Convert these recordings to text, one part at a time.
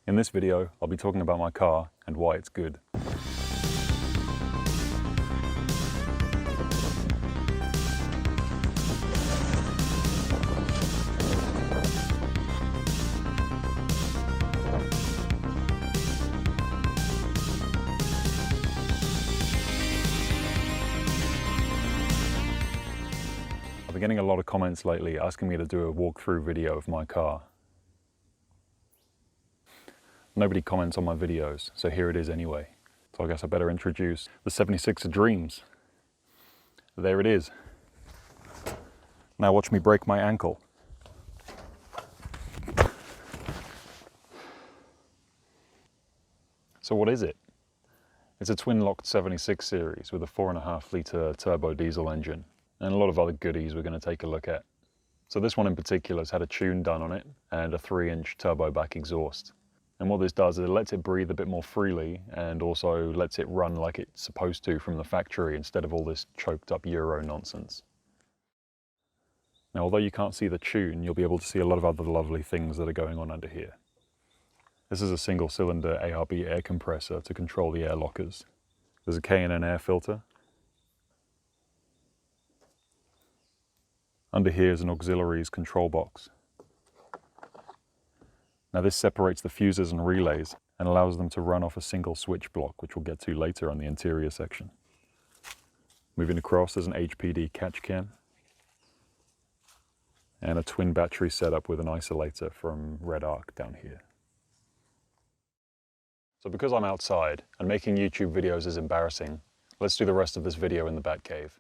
In this video, I'll be talking about my car and why it's good. I've been getting a lot of comments lately asking me to do a walkthrough video of my car. Nobody comments on my videos, so here it is anyway. So I guess I better introduce the 76er Dreams. There it is. Now watch me break my ankle. So what is it? It's a twin-locked 76 series with a 4.5 litre turbo diesel engine and a lot of other goodies we're going to take a look at. So this one in particular has had a tune done on it and a 3-inch turbo back exhaust. And what this does is it lets it breathe a bit more freely and also lets it run like it's supposed to from the factory instead of all this choked up Euro nonsense. Now although you can't see the tune, you'll be able to see a lot of other lovely things that are going on under here. This is a single cylinder ARB air compressor to control the air lockers. There's a K&N air filter. Under here is an Auxiliaries Control Box. Now this separates the fuses and relays and allows them to run off a single switch block, which we'll get to later on the interior section. Moving across, there's an HPD catch can and a twin battery setup with an isolator from Red Arc down here. So because I'm outside and making YouTube videos is embarrassing, let's do the rest of this video in the Batcave.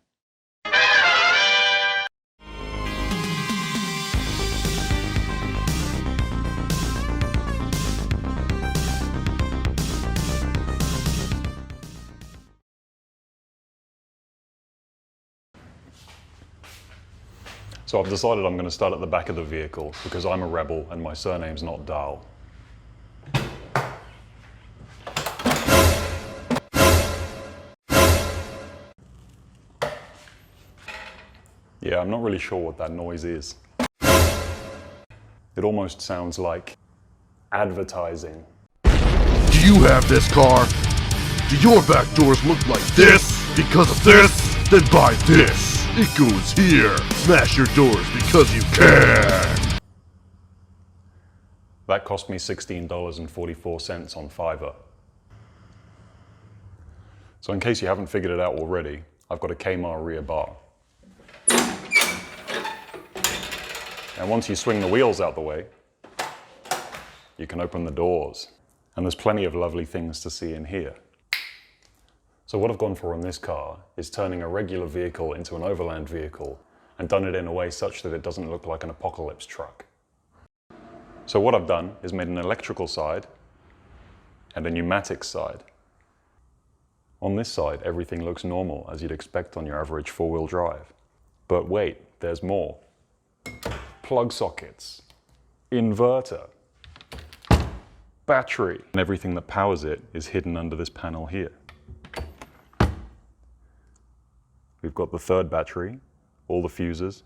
So I've decided I'm going to start at the back of the vehicle because I'm a rebel and my surname's not Dahl. Yeah, I'm not really sure what that noise is. It almost sounds like advertising. Do you have this car? Do your back doors look like this? Because of this? Then buy this. It goes here. Smash your doors because you can. That cost me $16.44 on Fiverr. So in case you haven't figured it out already, I've got a Kmart rear bar. And once you swing the wheels out the way, you can open the doors. And there's plenty of lovely things to see in here. So what I've gone for on this car is turning a regular vehicle into an overland vehicle and done it in a way such that it doesn't look like an apocalypse truck. So what I've done is made an electrical side and a pneumatic side. On this side, everything looks normal as you'd expect on your average four-wheel drive. But wait, there's more. Plug sockets, inverter, battery, and everything that powers it is hidden under this panel here. We've got the third battery, all the fuses,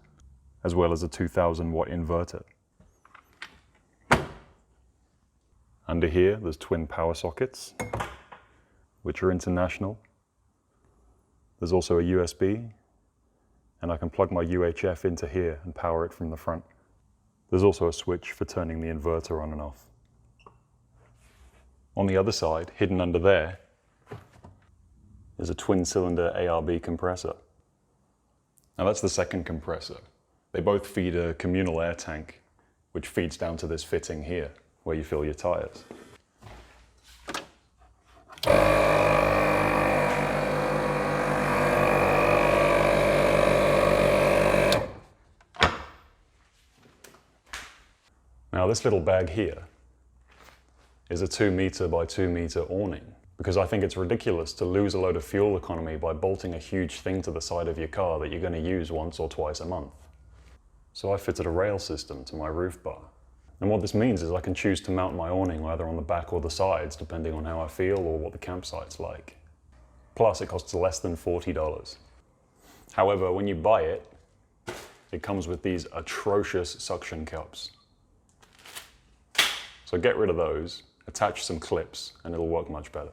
as well as a 2000 watt inverter. Under here, there's twin power sockets, which are international. There's also a USB, and I can plug my UHF into here and power it from the front. There's also a switch for turning the inverter on and off. On the other side, hidden under there, is a twin-cylinder ARB compressor. Now that's the second compressor. They both feed a communal air tank, which feeds down to this fitting here, where you fill your tires. Now this little bag here is a 2 meter by 2 meter awning, because I think it's ridiculous to lose a load of fuel economy by bolting a huge thing to the side of your car that you're going to use once or twice a month. So I fitted a rail system to my roof bar. And what this means is I can choose to mount my awning either on the back or the sides, depending on how I feel or what the campsite's like. Plus it costs less than $40. However, when you buy it, it comes with these atrocious suction cups. So get rid of those attach some clips and it'll work much better.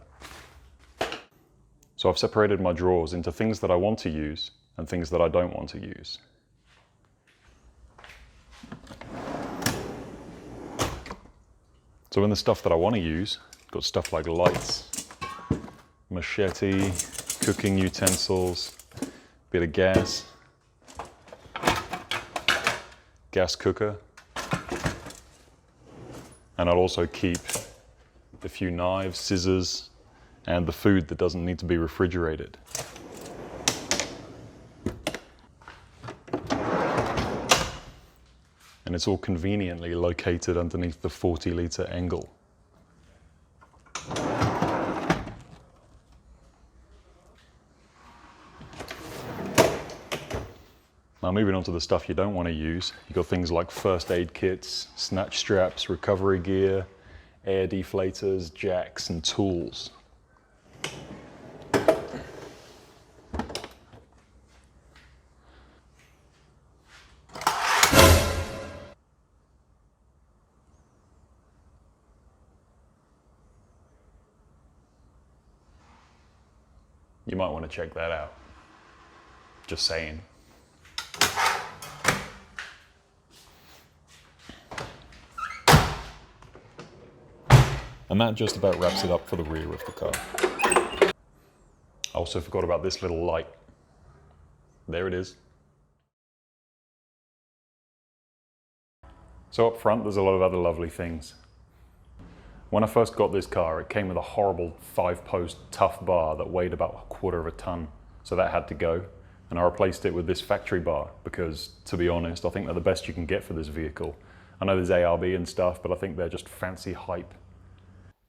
So I've separated my drawers into things that I want to use and things that I don't want to use. So in the stuff that I want to use, I've got stuff like lights, machete, cooking utensils, bit of gas cooker, and I'll also keep a few knives, scissors, and the food that doesn't need to be refrigerated. And it's all conveniently located underneath the 40-litre Engel. Now moving on to the stuff you don't want to use, you've got things like first aid kits, snatch straps, recovery gear, air deflators, jacks, and tools. You might want to check that out. Just saying. And that just about wraps it up for the rear of the car. I also forgot about this little light. There it is. So up front, there's a lot of other lovely things. When I first got this car, it came with a horrible 5-post tough bar that weighed about 1/4 of a ton. So that had to go. And I replaced it with this factory bar because, to be honest, I think they're the best you can get for this vehicle. I know there's ARB and stuff, but I think they're just fancy hype.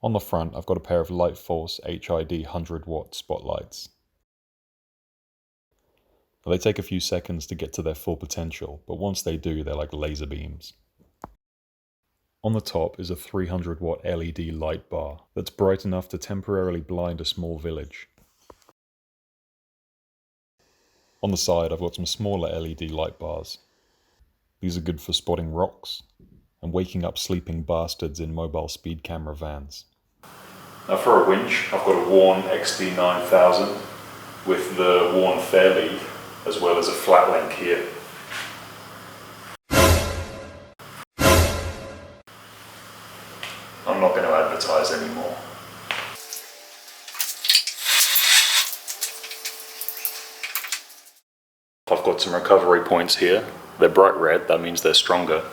On the front, I've got a pair of Light Force HID 100-watt spotlights. Now, they take a few seconds to get to their full potential, but once they do, they're like laser beams. On the top is a 300-watt LED light bar that's bright enough to temporarily blind a small village. On the side, I've got some smaller LED light bars. These are good for spotting rocks and waking up sleeping bastards in mobile speed camera vans. Now for a winch, I've got a worn XD9000 with the worn fairlead, as well as a flat link here. I'm not going to advertise anymore. I've got some recovery points here. They're bright red, that means they're stronger,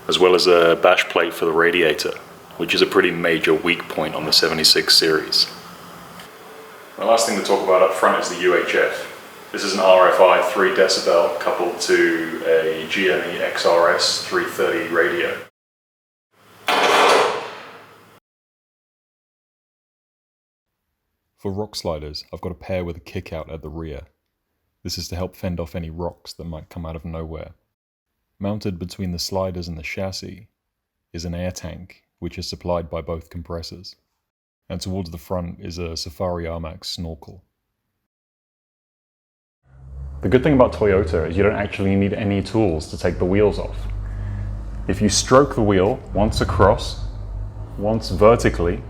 as well as a bash plate for the radiator, which is a pretty major weak point on the 76 series. The last thing to talk about up front is the UHF. This is an RFI 3 decibel coupled to a GME XRS 330 radio. For rock sliders, I've got a pair with a kick out at the rear. This is to help fend off any rocks that might come out of nowhere. Mounted between the sliders and the chassis is an air tank, which is supplied by both compressors. And towards the front is a Safari R-Max snorkel. The good thing about Toyota is you don't actually need any tools to take the wheels off. If you stroke the wheel once across, once vertically,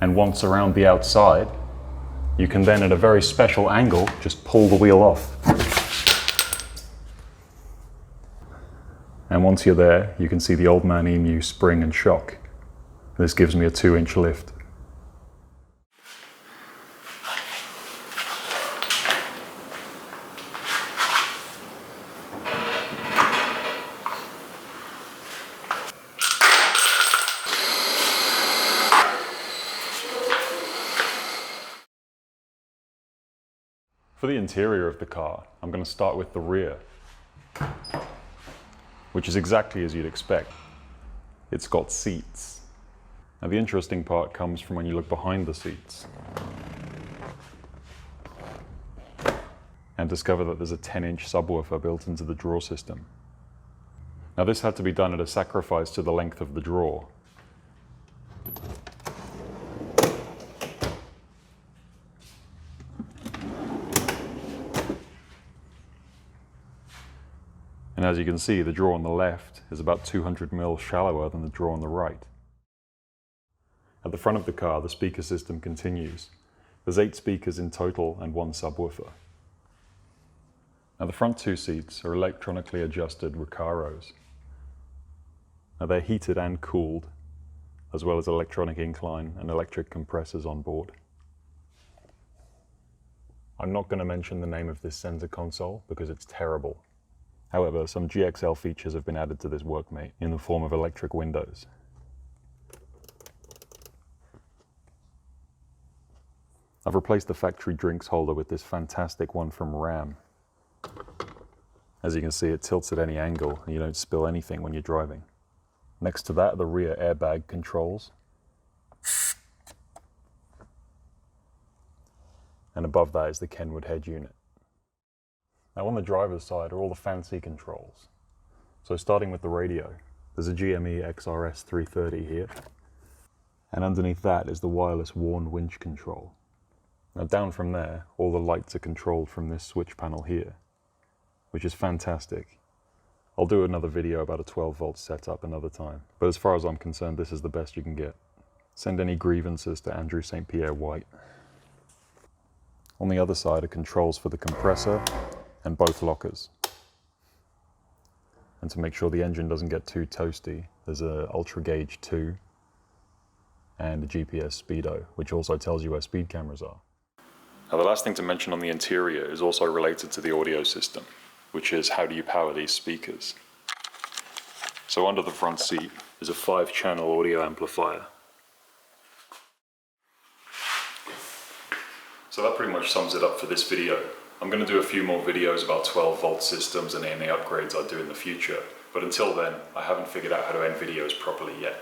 and once around the outside, you can then at a very special angle just pull the wheel off. And once you're there, you can see the old man emu spring and shock. This gives me a 2-inch lift. For the interior of the car, I'm going to start with the rear, which is exactly as you'd expect. It's got seats. Now the interesting part comes from when you look behind the seats and discover that there's a 10-inch subwoofer built into the drawer system. Now this had to be done at a sacrifice to the length of the drawer. And as you can see, the drawer on the left is about 200 mil shallower than the drawer on the right. At the front of the car, the speaker system continues. There's 8 speakers in total and 1 subwoofer. Now the front 2 seats are electronically adjusted Recaros. Now they're heated and cooled, as well as electronic incline and electric compressors on board. I'm not going to mention the name of this center console because it's terrible. However, some GXL features have been added to this workmate in the form of electric windows. I've replaced the factory drinks holder with this fantastic one from Ram. As you can see, it tilts at any angle and you don't spill anything when you're driving. Next to that are the rear airbag controls. And above that is the Kenwood head unit. Now on the driver's side are all the fancy controls. So starting with the radio, there's a GME XRS 330 here. And underneath that is the wireless Warn winch control. Now down from there, all the lights are controlled from this switch panel here, which is fantastic. I'll do another video about a 12-volt setup another time, but as far as I'm concerned, this is the best you can get. Send any grievances to Andrew St. Pierre White. On the other side are controls for the compressor and both lockers. And to make sure the engine doesn't get too toasty, there's a Ultra Gauge 2 and a GPS speedo, which also tells you where speed cameras are. Now the last thing to mention on the interior is also related to the audio system, which is how do you power these speakers. So under the front seat is a 5-channel audio amplifier. So that pretty much sums it up for this video. I'm going to do a few more videos about 12-volt systems and any upgrades I do in the future, but until then, I haven't figured out how to end videos properly yet.